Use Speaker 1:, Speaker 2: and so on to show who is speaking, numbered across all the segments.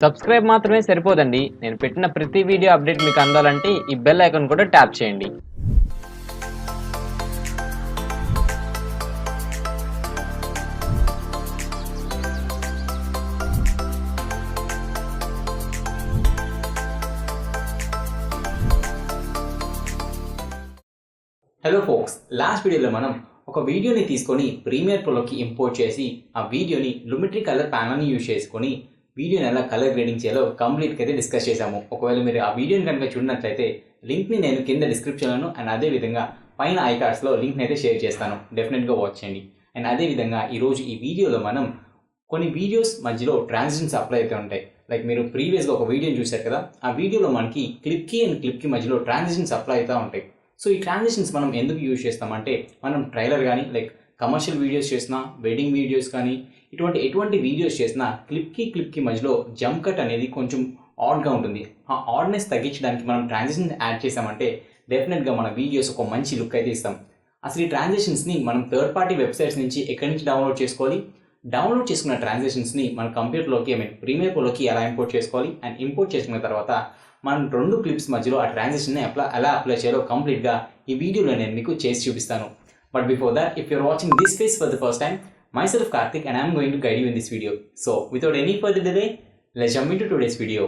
Speaker 1: Subscribe మాత్రమే సరిపోదండి. నేను పెట్టిన ప్రతి వీడియో అప్డేట్ మీకు అందాలంటే ఈ బెల్ ఐకాన్ కూడా ట్యాప్ చేయండి.
Speaker 2: హలో ఫోక్స్, లాస్ట్ వీడియోలో మనం ఒక వీడియోని తీసుకొని ప్రీమియర్ ప్రోలోకి ఇంపోర్ట్ చేసి ఆ వీడియోని లుమిట్రీ కలర్ ప్యానల్ని యూజ్ చేసుకొని వీడియోని ఎలా కలర్ గ్రేడింగ్ చేయాలో కంప్లీట్గా అయితే డిస్కస్ చేశాము. ఒకవేళ మీరు ఆ వీడియోని కనుక చూడనట్లయితే లింక్ని నేను కింద డిస్క్రిప్షన్లోను అండ్ అదేవిధంగా పైన ఐకార్డ్స్లో లింక్ని అయితే షేర్ చేస్తాను. డెఫినెట్గా వాచ్ చేయండి. అండ్ అదేవిధంగా ఈరోజు ఈ వీడియోలో మనం కొన్ని వీడియోస్ మధ్యలో ట్రాన్సిషన్స్ అప్లై అయితే ఉంటాయి. లైక్ మీరు ప్రీవియస్గా ఒక వీడియోని చూశారు కదా, ఆ వీడియోలో మనకి క్లిప్కి అండ్ క్లిప్కి మధ్యలో ట్రాన్సిషన్స్ అప్లై అవుతూ ఉంటాయి. సో ఈ ట్రాన్సిషన్స్ మనం ఎందుకు యూజ్ చేస్తామంటే, మనం ట్రైలర్ కానీ లైక్ కమర్షియల్ వీడియోస్ చేసినా, వెడ్డింగ్ వీడియోస్ కానీ ఎటువంటి వీడియోస్ చేసినా క్లిప్కి మధ్యలో జంప్ కట్ అనేది కొంచెం ఆడ్గా ఉంటుంది. ఆ ఆడ్నెస్ తగ్గించడానికి మనం ట్రాన్సిషన్ యాడ్ చేసామంటే డెఫినెట్గా మన వీడియోస్ ఒక మంచి లుక్ అయితే ఇస్తాం. అసలు ఈ ట్రాన్సిషన్స్ని మనం థర్డ్ పార్టీ వెబ్సైట్స్ నుంచి ఎక్కడి నుంచి డౌన్లోడ్ చేసుకోవాలి, డౌన్లోడ్ చేసుకున్న ట్రాన్సిషన్స్ని మన కంప్యూటర్లోకి ప్రీమియర్ ప్రోలోకి ఎలా ఇంపోర్ట్ చేసుకోవాలి, అండ్ ఇంపోర్ట్ చేసుకున్న తర్వాత మనం రెండు క్లిప్స్ మధ్యలో ఆ ట్రాన్సిషన్ని ఎలా అప్లై చేయాలో కంప్లీట్గా ఈ వీడియోలో నేను మీకు చేసి చూపిస్తాను. But before that, if you're watching this face for the first time, myself Karthik and I am going to guide you in this video. So without any further delay, let's jump into today's video.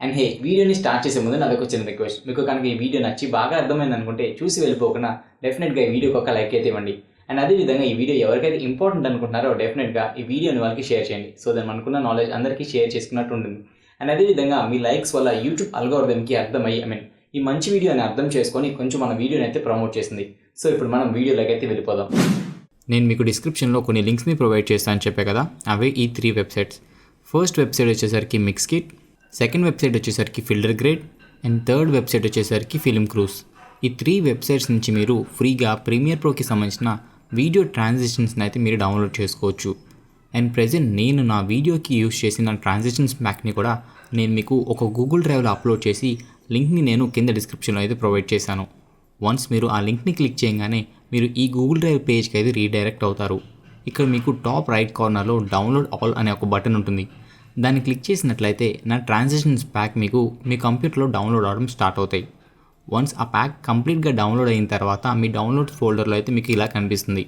Speaker 2: And hey, వీడియోని start చేసే ముందు నాది ఒక చిన్న request. మీకు కనుక ఈ video నచ్చి బాగా అర్థమైంది అనుకుంటే చూసి వెళ్ళిపోకుండా డెఫినెట్గా ఈ వీడియోకి ఒక లైక్ అయితే ఇవ్వండి. అండ్ అదేవిధంగా ఈ వీడియో ఎవరికైతే ఇంపార్టెంట్ అనుకుంటున్నారో డెఫినెట్గా ఈ వీడియోని వాళ్ళకి షేర్ చేయండి. సో దాన్ని మనకున్న నాలెడ్జ్ అందరికీ షేర్ చేసుకున్నట్టు ఉంటుంది. అండ్ అదేవిధంగా మీ లైక్స్ వల్ల యూట్యూబ్ అల్గోరిథంకి అర్థమయ్యి ఈ మంచి వీడియోని అర్థం చేసుకొని కొంచెం మన వీడియోని అయితే ప్రమోట్ చేసింది. సో ఇప్పుడు మనం వీడియోలోకి అయితే వెళ్ళిపోదాం. నేను మీకు డిస్క్రిప్షన్లో కొన్ని లింక్స్ని ప్రొవైడ్ చేస్తానని చెప్పే కదా, అవే ఈ 3 వెబ్సైట్స్. ఫస్ట్ వెబ్సైట్ వచ్చేసరికి మిక్స్కిట్, సెకండ్ వెబ్సైట్ వచ్చేసరికి filter grade, and third website వచ్చేసరికి ఫిల్మ్ క్రూస్. ఈ 3 వెబ్సైట్స్ నుంచి మీరు ఫ్రీగా ప్రీమియర్ ప్రోకి సంబంధించిన వీడియో ట్రాన్సిషన్స్ని అయితే మీరు డౌన్లోడ్ చేసుకోవచ్చు. అండ్ ప్రెజెంట్ నేను నా వీడియోకి యూజ్ చేసిన ట్రాన్సిషన్స్ ప్యాక్ని కూడా నేను మీకు ఒక గూగుల్ డ్రైవ్లో అప్లోడ్ చేసి లింక్ని నేను కింద డిస్క్రిప్షన్లో అయితే ప్రొవైడ్ చేశాను. వన్స్ మీరు ఆ లింక్ని క్లిక్ చేయగానే మీరు ఈ గూగుల్ డ్రైవ్ పేజ్కి అయితే రీడైరెక్ట్ అవుతారు. ఇక్కడ మీకు టాప్ రైట్ కార్నర్లో డౌన్లోడ్ ఆల్ అనే ఒక బటన్ ఉంటుంది. దాన్ని క్లిక్ చేసినట్లయితే నా ట్రాన్సిషన్స్ ప్యాక్ మీకు మీ కంప్యూటర్లో డౌన్లోడ్ అవడం స్టార్ట్ అవుతాయి. వన్స్ ఆ ప్యాక్ కంప్లీట్గా డౌన్లోడ్ అయిన తర్వాత మీ డౌన్లోడ్ ఫోల్డర్లో అయితే మీకు ఇలా కనిపిస్తుంది.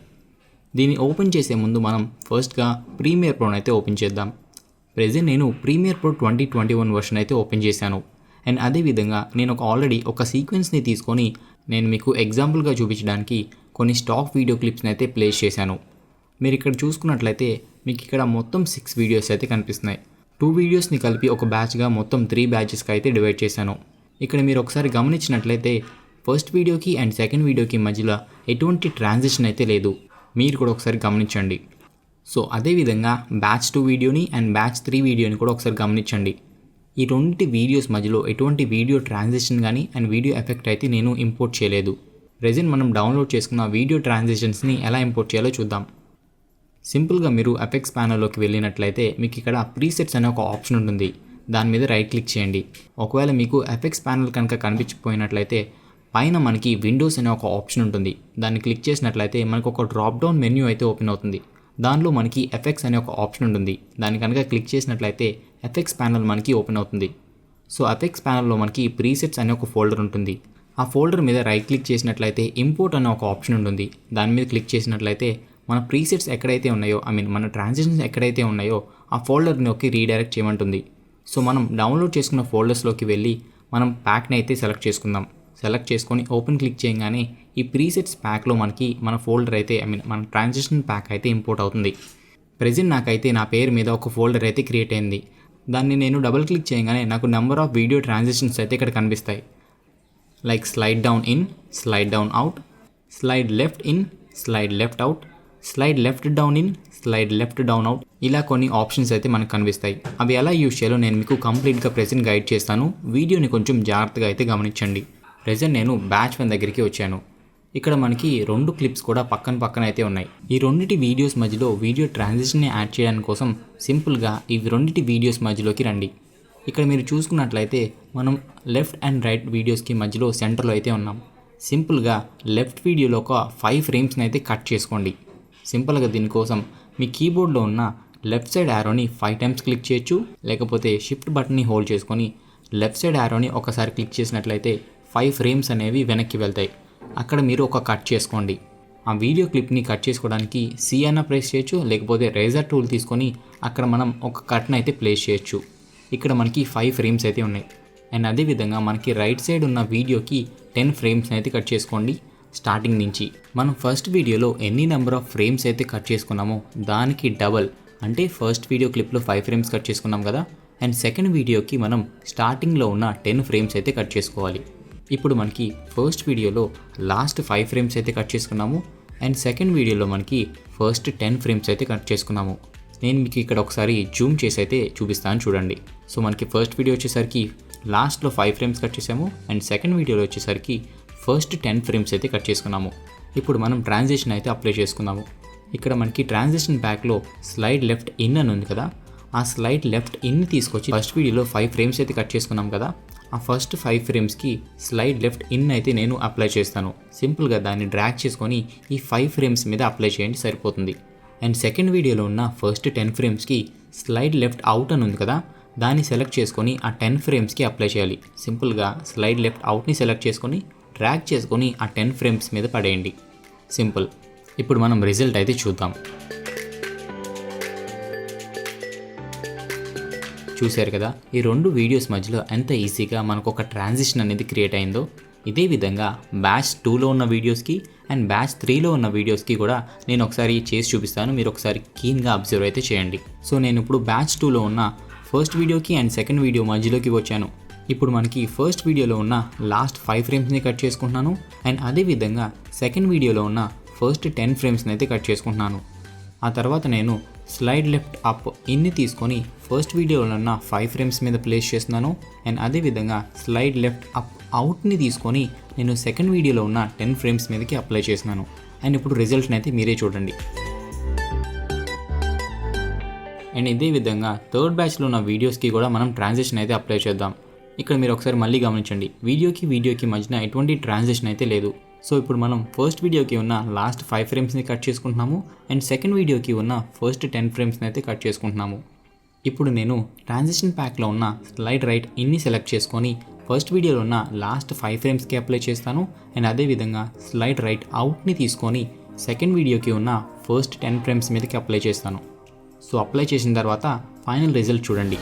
Speaker 2: దీన్ని ఓపెన్ చేసే ముందు మనం ఫస్ట్గా ప్రీమియర్ ప్రోని అయితే ఓపెన్ చేద్దాం. ప్రెజెంట్ నేను ప్రీమియర్ ప్రో 2021 వర్షన్ అయితే ఓపెన్ చేశాను. అండ్ అదేవిధంగా నేను ఆల్రెడీ ఒక సీక్వెన్స్ని తీసుకొని నేను మీకు ఎగ్జాంపుల్గా చూపించడానికి కొన్ని స్టాక్ వీడియో క్లిప్స్ని అయితే ప్లేస్ చేశాను. మీరు ఇక్కడ చూసుకున్నట్లయితే మీకు ఇక్కడ మొత్తం 6 వీడియోస్ అయితే కనిపిస్తున్నాయి. 2 వీడియోస్ని కలిపి ఒక బ్యాచ్గా మొత్తం 3 బ్యాచెస్కి అయితే డివైడ్ చేశాను. ఇక్కడ మీరు ఒకసారి గమనించినట్లయితే ఫస్ట్ వీడియోకి అండ్ సెకండ్ వీడియోకి మధ్యలో ఎటువంటి ట్రాన్సిషన్ అయితే లేదు. మీరు కూడా ఒకసారి గమనించండి. సో అదేవిధంగా బ్యాచ్ 2 వీడియోని అండ్ బ్యాచ్ 3 వీడియోని కూడా ఒకసారి గమనించండి. ఈ రెండింటి వీడియోస్ మధ్యలో ఎటువంటి వీడియో ట్రాన్సిషన్ కానీ అండ్ వీడియో ఎఫెక్ట్ అయితే నేను ఇంపోర్ట్ చేయలేదు. ప్రెజెంట్ మనం డౌన్లోడ్ చేసుకున్న వీడియో ట్రాన్సిషన్స్ని ఎలా ఇంపోర్ట్ చేయాలో చూద్దాం. సింపుల్గా మీరు ఎఫెక్ట్స్ ప్యానల్లోకి వెళ్ళినట్లయితే మీకు ఇక్కడ ప్రీసెట్స్ అనే ఒక ఆప్షన్ ఉంటుంది. దాని మీద రైట్ క్లిక్ చేయండి. ఒకవేళ మీకు ఎఫెక్ట్స్ ప్యానల్ కనుక కనిపించకపోయినట్లయితే పైన మనకి విండోస్ అనే ఒక ఆప్షన్ ఉంటుంది. దాన్ని క్లిక్ చేసినట్లయితే మనకు ఒక డ్రాప్ డౌన్ మెన్యూ అయితే ఓపెన్ అవుతుంది. దానిలో మనకి ఎఫెక్ట్స్ అనే ఒక ఆప్షన్ ఉంటుంది. దాన్ని కనుక క్లిక్ చేసినట్లయితే ఎఫెక్ట్స్ ప్యానల్ మనకి ఓపెన్ అవుతుంది. సో ఎఫెక్ట్స్ ప్యానల్లో మనకి ప్రీసెట్స్ అనే ఒక ఫోల్డర్ ఉంటుంది. ఆ ఫోల్డర్ మీద రైట్ క్లిక్ చేసినట్లయితే ఇంపోర్ట్ అనే ఒక ఆప్షన్ ఉంటుంది. దాని మీద క్లిక్ చేసినట్లయితే మన ప్రీసెట్స్ ఎక్కడైతే ఉన్నాయో మన ట్రాన్సిషన్స్ ఎక్కడైతే ఉన్నాయో ఆ ఫోల్డర్లోకి రీడైరెక్ట్ చేయమంటుంది. సో మనం డౌన్లోడ్ చేసుకున్న ఫోల్డర్స్లోకి వెళ్ళి మనం ప్యాక్ని అయితే సెలెక్ట్ చేసుకుందాం. సెలెక్ట్ చేసుకొని ఓపెన్ క్లిక్ చేయగానే ఈ ప్రీసెట్స్ ప్యాక్లో మనకి మన ఫోల్డర్ అయితే మన ట్రాన్సిషన్ ప్యాక్ అయితే ఇంపోర్ట్ అవుతుంది. ప్రెజెంట్ నాకైతే నా పేరు మీద ఒక ఫోల్డర్ అయితే క్రియేట్ అయింది. దాన్ని నేను డబుల్ క్లిక్ చేయగానే నాకు నెంబర్ ఆఫ్ వీడియో ట్రాన్సిషన్స్ అయితే ఇక్కడ కనిపిస్తాయి. Like slide down in, slide down out, slide left in, slide left out, slide left down in, slide left down out, ఇలా కొన్ని ఆప్షన్స్ అయితే మనకు కనిపిస్తాయి. అవి ఎలా యూజ్ చేయాలో నేను మీకు కంప్లీట్గా ప్రెజెంట్ గైడ్ చేస్తాను. వీడియోని కొంచెం జాగ్రత్తగా అయితే గమనించండి. ప్రెజెంట్ నేను బ్యాచ్ 1 దగ్గరికి వచ్చాను. ఇక్కడ మనకి 2 క్లిప్స్ కూడా పక్కన అయితే ఉన్నాయి. ఈ రెండింటి వీడియోస్ మధ్యలో వీడియో ట్రాన్సిషన్ని యాడ్ చేయడానికి కోసం సింపుల్గా ఈ రెండింటి వీడియోస్ మధ్యలోకి రండి. ఇక్కడ మీరు చూసుకున్నట్లయితే మనం లెఫ్ట్ అండ్ రైట్ వీడియోస్కి మధ్యలో సెంటర్లో అయితే ఉన్నాం. సింపుల్గా లెఫ్ట్ వీడియోలో ఒక 5 ఫ్రేమ్స్ని అయితే కట్ చేసుకోండి. సింపుల్గా దీనికోసం మీ కీబోర్డ్లో ఉన్న లెఫ్ట్ సైడ్ యారోని 5 టైమ్స్ క్లిక్ చేయొచ్చు, లేకపోతే షిఫ్ట్ బటన్ని హోల్డ్ చేసుకొని లెఫ్ట్ సైడ్ యారోని ఒకసారి క్లిక్ చేసినట్లయితే 5 ఫ్రేమ్స్ అనేవి వెనక్కి వెళ్తాయి. అక్కడ మీరు ఒక కట్ చేసుకోండి. ఆ వీడియో క్లిప్ని కట్ చేసుకోవడానికి సి అన్న ప్రెస్ చేయొచ్చు, లేకపోతే రేజర్ టూల్ తీసుకొని అక్కడ మనం ఒక కట్ని అయితే ప్లేస్ చేయొచ్చు. ఇక్కడ మనకి 5 ఫ్రేమ్స్ అయితే ఉన్నాయి. అండ్ అదేవిధంగా మనకి రైట్ సైడ్ ఉన్న వీడియోకి 10 ఫ్రేమ్స్ అయితే కట్ చేసుకోండి. స్టార్టింగ్ నుంచి మనం ఫస్ట్ వీడియోలో ఎన్ని నెంబర్ ఆఫ్ ఫ్రేమ్స్ అయితే కట్ చేసుకున్నామో దానికి డబల్, అంటే ఫస్ట్ వీడియో క్లిప్లో 5 ఫ్రేమ్స్ కట్ చేసుకున్నాం కదా, అండ్ సెకండ్ వీడియోకి మనం స్టార్టింగ్లో ఉన్న 10 ఫ్రేమ్స్ అయితే కట్ చేసుకోవాలి. ఇప్పుడు మనకి ఫస్ట్ వీడియోలో లాస్ట్ 5 ఫ్రేమ్స్ అయితే కట్ చేసుకున్నాము, అండ్ సెకండ్ వీడియోలో మనకి ఫస్ట్ 10 ఫ్రేమ్స్ అయితే కట్ చేసుకున్నాము. నేను మీకు ఇక్కడ ఒకసారి జూమ్ చేసి అయితే చూపిస్తాను చూడండి. సో మనకి ఫస్ట్ వీడియో వచ్చేసరికి లాస్ట్లో 5 ఫ్రేమ్స్ కట్ చేసాము, అండ్ సెకండ్ వీడియోలో వచ్చేసరికి ఫస్ట్ 10 ఫ్రేమ్స్ అయితే కట్ చేసుకున్నాము. ఇప్పుడు మనం ట్రాన్సిషన్ అయితే అప్లై చేసుకున్నాము. ఇక్కడ మనకి ట్రాన్సిషన్ ప్యాక్లో స్లైడ్ లెఫ్ట్ ఇన్ అని ఉంది కదా, ఆ స్లైడ్ లెఫ్ట్ ఇన్ తీసుకొచ్చి ఫస్ట్ వీడియోలో 5 ఫ్రేమ్స్ అయితే కట్ చేసుకున్నాం కదా, ఆ ఫస్ట్ 5 ఫ్రేమ్స్కి స్లైడ్ లెఫ్ట్ ఇన్ అయితే నేను అప్లై చేస్తాను. సింపుల్గా దాన్ని డ్రాగ్ చేసుకొని ఈ 5 ఫ్రేమ్స్ మీద అప్లై చేయండి, సరిపోతుంది. అండ్ సెకండ్ వీడియోలో ఉన్న ఫస్ట్ 10 ఫ్రేమ్స్కి స్లైడ్ లెఫ్ట్ అవుట్ అని ఉంది కదా, దాన్ని సెలెక్ట్ చేసుకొని ఆ 10 ఫ్రేమ్స్కి అప్లై చేయాలి. సింపుల్గా స్లైడ్ లెఫ్ట్ అవుట్ని సెలెక్ట్ చేసుకొని డ్రాగ్ చేసుకొని ఆ 10 ఫ్రేమ్స్ మీద పడేయండి. సింపుల్. ఇప్పుడు మనం రిజల్ట్ అయితే చూద్దాం. చూశారు కదా, ఈ 2 వీడియోస్ మధ్యలో ఎంత ఈజీగా మనకు ఒక ట్రాన్సిషన్ అనేది క్రియేట్ అయిందో. ఇదే విధంగా బ్యాచ్ 2లో ఉన్న వీడియోస్కి అండ్ బ్యాచ్ 3లో ఉన్న వీడియోస్కి కూడా నేను ఒకసారి చేసి చూపిస్తాను. మీరు ఒకసారి కీన్గా అబ్జర్వ్ అయితే చేయండి. సో నేను ఇప్పుడు బ్యాచ్ 2లో ఉన్న ఫస్ట్ వీడియోకి అండ్ సెకండ్ వీడియో మధ్యలోకి వచ్చాను. ఇప్పుడు మనకి ఫస్ట్ వీడియోలో ఉన్న లాస్ట్ 5 ఫ్రేమ్స్ని కట్ చేసుకుంటున్నాను, అండ్ అదేవిధంగా సెకండ్ వీడియోలో ఉన్న ఫస్ట్ 10 ఫ్రేమ్స్ని అయితే కట్ చేసుకుంటున్నాను. ఆ తర్వాత నేను స్లైడ్ లెఫ్ట్ అప్ ఇన్ని తీసుకొని ఫస్ట్ వీడియోలో ఉన్న 5 ఫ్రేమ్స్ మీద ప్లేస్ చేస్తున్నాను, అండ్ అదేవిధంగా స్లైడ్ లెఫ్ట్ అప్ అవుట్ని తీసుకొని నేను సెకండ్ వీడియోలో ఉన్న 10 ఫ్రేమ్స్ మీదకి అప్లై చేస్తున్నాను. అండ్ ఇప్పుడు రిజల్ట్ని అయితే మీరే చూడండి. అండ్ ఇదే విధంగా థర్డ్ బ్యాచ్లో ఉన్న వీడియోస్కి కూడా మనం ట్రాన్సిషన్ అయితే అప్లై చేద్దాం. ఇక్కడ మీరు ఒకసారి మళ్ళీ గమనించండి, వీడియోకి మధ్యన ఎటువంటి ట్రాన్సిషన్ అయితే లేదు. సో ఇప్పుడు మనం ఫస్ట్ వీడియోకి ఉన్న లాస్ట్ 5 ఫ్రేమ్స్ని కట్ చేసుకుంటున్నాము, అండ్ సెకండ్ వీడియోకి ఉన్న ఫస్ట్ 10 ఫ్రేమ్స్ని అయితే కట్ చేసుకుంటున్నాము. ఇప్పుడు నేను ట్రాన్సిషన్ ప్యాక్లో ఉన్న స్లైడ్ రైట్ ఇన్ని సెలెక్ట్ చేసుకొని ఫస్ట్ వీడియోలో ఉన్న లాస్ట్ 5 ఫ్రేమ్స్కి అప్లై చేస్తాను, అండ్ అదేవిధంగా స్లైడ్ రైట్ అవుట్ని తీసుకొని సెకండ్ వీడియోకి ఉన్న ఫస్ట్ 10 ఫ్రేమ్స్ మీదకి అప్లై చేస్తాను. సో అప్లై చేసిన తర్వాత ఫైనల్ రిజల్ట్ చూడండి.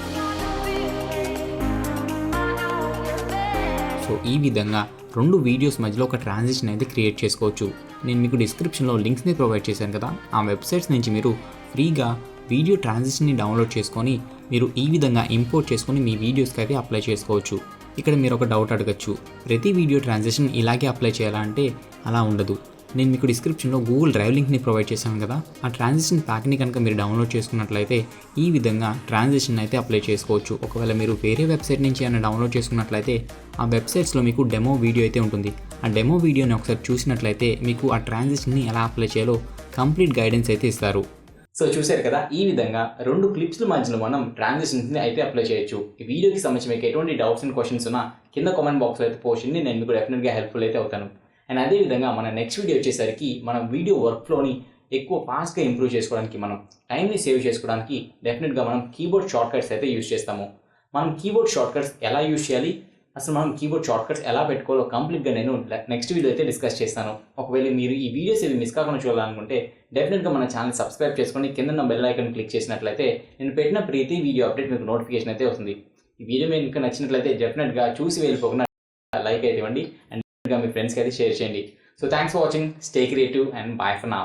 Speaker 2: సో ఈ విధంగా 2 వీడియోస్ మధ్యలో ఒక ట్రాన్సిషన్ అయితే క్రియేట్ చేసుకోవచ్చు. నేను మీకు డిస్క్రిప్షన్లో లింక్స్ని ప్రొవైడ్ చేశాను కదా, ఆ వెబ్సైట్స్ నుంచి మీరు ఫ్రీగా వీడియో ట్రాన్సిషన్ని డౌన్లోడ్ చేసుకొని మీరు ఈ విధంగా ఇంపోర్ట్ చేసుకొని మీ వీడియోస్కి అయితే అప్లై చేసుకోవచ్చు. ఇక్కడ మీరు ఒక డౌట్ అడగచ్చు, ప్రతి వీడియో ట్రాన్సిషన్ ఇలాగే అప్లై చేయాలా అంటే అలా ఉండదు. నేను మీకు డిస్క్రిప్షన్లో గూగుల్ డ్రైవ్ లింక్ని ప్రొవైడ్ చేశాను కదా, ఆ ట్రాన్సిషన్ ప్యాక్ని కనుక మీరు డౌన్లోడ్ చేసుకున్నట్లయితే ఈ విధంగా ట్రాన్సిషన్ అయితే అప్లై చేసుకోవచ్చు. ఒకవేళ మీరు వేరే వెబ్సైట్ నుంచి ఏమైనా డౌన్లోడ్ చేసుకున్నట్లయితే ఆ వెబ్సైట్స్లో మీకు డెమో వీడియో అయితే ఉంటుంది. ఆ డెమో వీడియోని ఒకసారి చూసినట్లయితే మీకు ఆ ట్రాన్సిషన్ని ఎలా అప్లై చేయాలో కంప్లీట్ గైడెన్స్ అయితే ఇస్తారు.
Speaker 3: సో చూశారు కదా, ఈ విధంగా 2 క్లిప్స్ల మధ్యలో మనం ట్రాన్సిషన్స్ని అయితే అప్లై చేయొచ్చు. ఈ వీడియోకి సంబంధించి మీకు ఎటువంటి డౌట్స్ అండ్ క్వశ్చన్స్ ఉన్నా కింద కామెంట్ బాక్స్లో అయితే పోస్ట్ చేయండి, నేను మీకు డెఫినెట్గా హెల్ప్ఫుల్ అయితే అవుతాను. అండ్ అదేవిధంగా మన నెక్స్ట్ వీడియో వచ్చేసరికి మన వీడియో వర్క్ఫ్లోని ఎక్కువ ఫాస్ట్గా ఇంప్రూవ్ చేసుకోవడానికి, మనం టైంని సేవ్ చేసుకోవడానికి డెఫినెట్గా మనం కీబోర్డ్ షార్ట్కట్స్ అయితే యూస్ చేస్తాము. మనం కీబోర్డ్ షార్ట్కట్స్ ఎలా యూస్ చేయాలి, అసలు మనం కీబోర్డ్ షార్ట్కట్స్ ఎలా పెట్టుకోవాలో కంప్లీట్గా నేను నెక్స్ట్ వీడియో అయితే డిస్కస్ చేస్తాను. ఒకవేళ మీరు ఈ వీడియోస్ ఏవి మిస్ కాకుండా చూడాలనుకుంటే డెఫినెట్గా మన ఛానల్ సబ్స్క్రైబ్ చేసుకొని కింద బెల్ ఐకాన్ క్లిక్ చేసినట్లయితే నేను పెట్టిన ప్రతి వీడియో అప్డేట్ మీకు నోటిఫికేషన్ అయితే వస్తుంది. ఈ వీడియో మీకు ఇంకా నచ్చినట్లయితే డెఫినెట్గా చూసి వెళ్ళిపోకుండా లైక్ అయితే ఇవ్వండి, అండ్ మీ ఫ్రెండ్స్కి అయితే షేర్ చేయండి. So thanks for watching, stay creative and by for now.